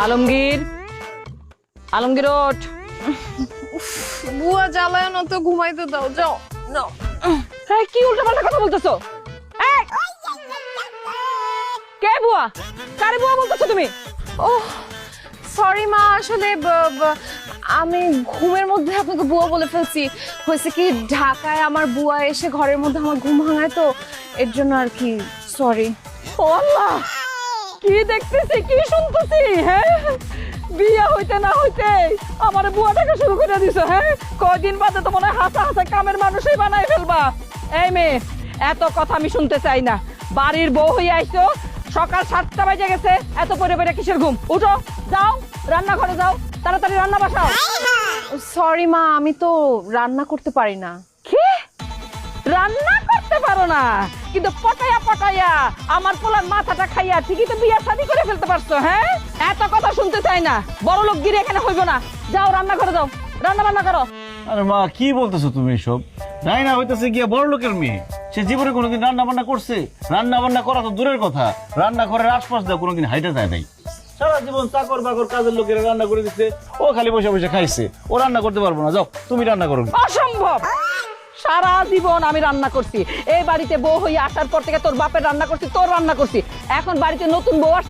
আলমগীর, আলমগীর ওঠ। বুয়া জ্বালায় না তো, ঘুমাইতে দাও, যাও যাও। এই কি উল্টাপাল্টা কথা বলতেছো? এই কে বুয়া? কারে বুয়া বলতেছো তুমি? ও সরি মা, আসলে আমি ঘুমের মধ্যে আপনাকে বুয়া বলে ফেলছি। হয়েছে কি, ঢাকায় আমার বুয়া এসে ঘরের মধ্যে আমার ঘুম ভাঙায় তো, এর জন্য আর কি, সরি। ও আল্লাহ, কি দেখতেছি কি শুনতেছি? হ্যাঁ, বিয়ে হইতে না হইতে আমার বুয়া টাকা শুরু করে দিছো। হ্যাঁ, কয়দিন বাদে তো মনে হয় হাসা হাসা কামের মানুষই বানাই ফেলবা। এই মেয়ে, এত কথা আমি শুনতে চাই না। বাড়ির বউ হয়ে আইছো, সকাল 7টা বাজে গেছে, এত পরে পরে কিসের ঘুম? উঠো, যাও রান্নাঘরে যাও, তাড়াতাড়ি রান্না বসাও। সরি মা, আমি তো রান্না করতে পারি না। কি রান্না করতে পারো না, কিন্তু পটাইয়া পটাইয়া আমার পোলার মাথাটা খাইয়া ঠিকই তো বিয়ে শাদী করে ফেলতে পারছো। হ্যাঁ, এত কথা শুনতে চাই না। বড় লোক গিরে এখানে হইব না। যাও রান্না করে যাও, রান্না বান্না করো। আরে মা, কি বলতেছো তুমি এসব? রাইনা হইতেছে গিয়া বড় লোকের মেয়ে, সে জীবনে কোনোদিন রান্না বান্না করছে? রান্না বান্না করা তো দূরের কথা, রান্না ঘরের আশপাশ দিয়ে কোনোদিন হাইটে যায় নাই। সারা জীবন চাকর বাকর কাজের লোকেরা রান্না করে দিচ্ছে, ও খালি বসে বসে খাইছে। ও রান্না করতে পারবো না, যাও তুমি রান্না করো। অসম্ভব, সারা জীবন আমি রান্না করছি। এই বাড়িতে বউ হয়ে আসার পর থেকে তোর বাপের রান্না করছি, তোর রান্না করছি। এখন বাড়িতে নতুন বউ